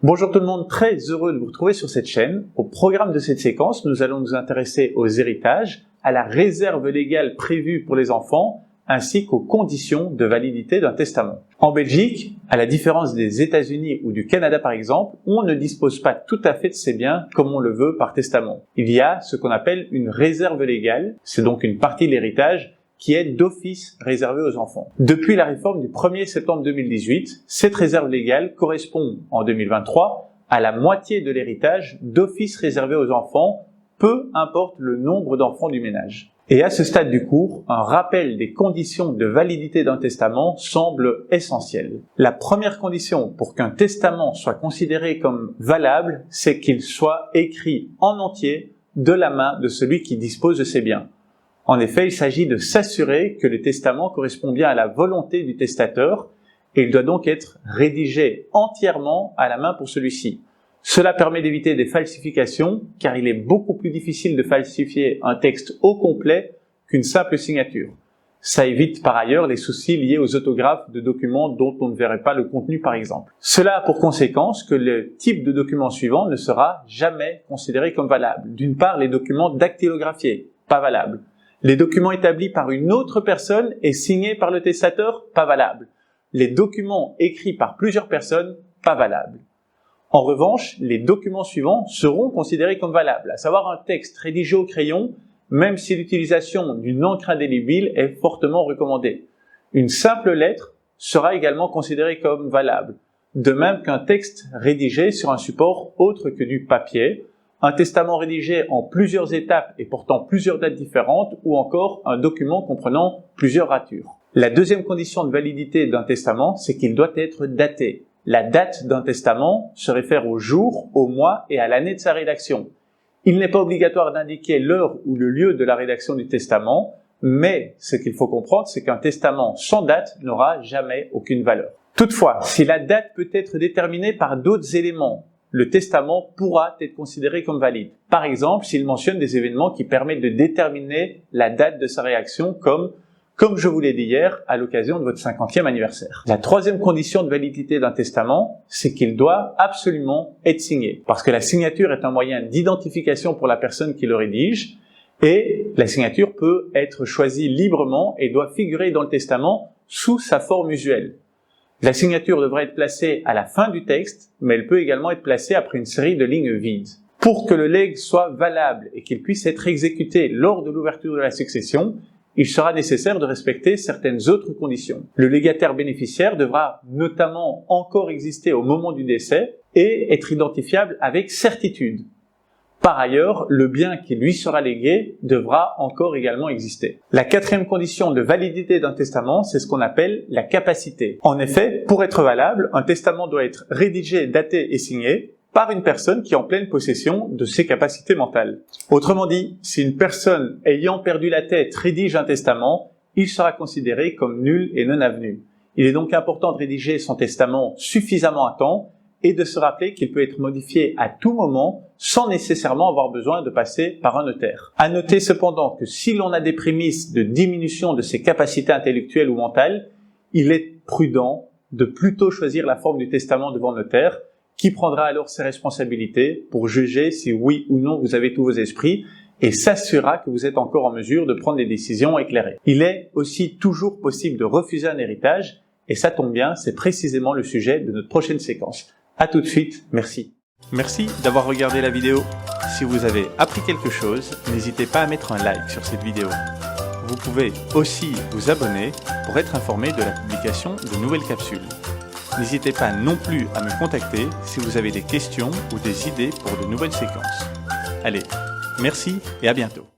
Bonjour tout le monde, très heureux de vous retrouver sur cette chaîne. Au programme de cette séquence, nous allons nous intéresser aux héritages, à la réserve légale prévue pour les enfants, ainsi qu'aux conditions de validité d'un testament. En Belgique, à la différence des États-Unis ou du Canada par exemple, on ne dispose pas tout à fait de ces biens comme on le veut par testament. Il y a ce qu'on appelle une réserve légale, c'est donc une partie de l'héritage qui est d'office réservée aux enfants. Depuis la réforme du 1er septembre 2018, cette réserve légale correspond en 2023 à la moitié de l'héritage d'office réservé aux enfants, peu importe le nombre d'enfants du ménage. Et à ce stade du cours, un rappel des conditions de validité d'un testament semble essentiel. La première condition pour qu'un testament soit considéré comme valable, c'est qu'il soit écrit en entier de la main de celui qui dispose de ses biens. En effet, il s'agit de s'assurer que le testament correspond bien à la volonté du testateur et il doit donc être rédigé entièrement à la main pour celui-ci. Cela permet d'éviter des falsifications, car il est beaucoup plus difficile de falsifier un texte au complet qu'une simple signature. Ça évite par ailleurs les soucis liés aux autographes de documents dont on ne verrait pas le contenu par exemple. Cela a pour conséquence que le type de document suivant ne sera jamais considéré comme valable. D'une part, les documents dactylographiés, pas valables. Les documents établis par une autre personne et signés par le testateur, pas valables. Les documents écrits par plusieurs personnes, pas valables. En revanche, les documents suivants seront considérés comme valables, à savoir un texte rédigé au crayon, même si l'utilisation d'une encre indélébile est fortement recommandée. Une simple lettre sera également considérée comme valable, de même qu'un texte rédigé sur un support autre que du papier, un testament rédigé en plusieurs étapes et portant plusieurs dates différentes, ou encore un document comprenant plusieurs ratures. La deuxième condition de validité d'un testament, c'est qu'il doit être daté. La date d'un testament se réfère au jour, au mois et à l'année de sa rédaction. Il n'est pas obligatoire d'indiquer l'heure ou le lieu de la rédaction du testament, mais ce qu'il faut comprendre, c'est qu'un testament sans date n'aura jamais aucune valeur. Toutefois, si la date peut être déterminée par d'autres éléments, le testament pourra être considéré comme valide. Par exemple, s'il mentionne des événements qui permettent de déterminer la date de sa réaction, comme je vous l'ai dit hier, à l'occasion de votre 50e anniversaire. La troisième condition de validité d'un testament, c'est qu'il doit absolument être signé. Parce que la signature est un moyen d'identification pour la personne qui le rédige, et la signature peut être choisie librement et doit figurer dans le testament sous sa forme usuelle. La signature devrait être placée à la fin du texte, mais elle peut également être placée après une série de lignes vides. Pour que le legs soit valable et qu'il puisse être exécuté lors de l'ouverture de la succession, il sera nécessaire de respecter certaines autres conditions. Le légataire bénéficiaire devra notamment encore exister au moment du décès et être identifiable avec certitude. Par ailleurs, le bien qui lui sera légué devra encore également exister. La quatrième condition de validité d'un testament, c'est ce qu'on appelle la capacité. En effet, pour être valable, un testament doit être rédigé, daté et signé par une personne qui est en pleine possession de ses capacités mentales. Autrement dit, si une personne ayant perdu la tête rédige un testament, il sera considéré comme nul et non avenu. Il est donc important de rédiger son testament suffisamment à temps et de se rappeler qu'il peut être modifié à tout moment sans nécessairement avoir besoin de passer par un notaire. À noter cependant que si l'on a des prémices de diminution de ses capacités intellectuelles ou mentales, il est prudent de plutôt choisir la forme du testament devant notaire, qui prendra alors ses responsabilités pour juger si oui ou non vous avez tous vos esprits et s'assurera que vous êtes encore en mesure de prendre des décisions éclairées. Il est aussi toujours possible de refuser un héritage et ça tombe bien, c'est précisément le sujet de notre prochaine séquence. À tout de suite, merci. Merci d'avoir regardé la vidéo. Si vous avez appris quelque chose, n'hésitez pas à mettre un like sur cette vidéo. Vous pouvez aussi vous abonner pour être informé de la publication de nouvelles capsules. N'hésitez pas non plus à me contacter si vous avez des questions ou des idées pour de nouvelles séquences. Allez, merci et à bientôt.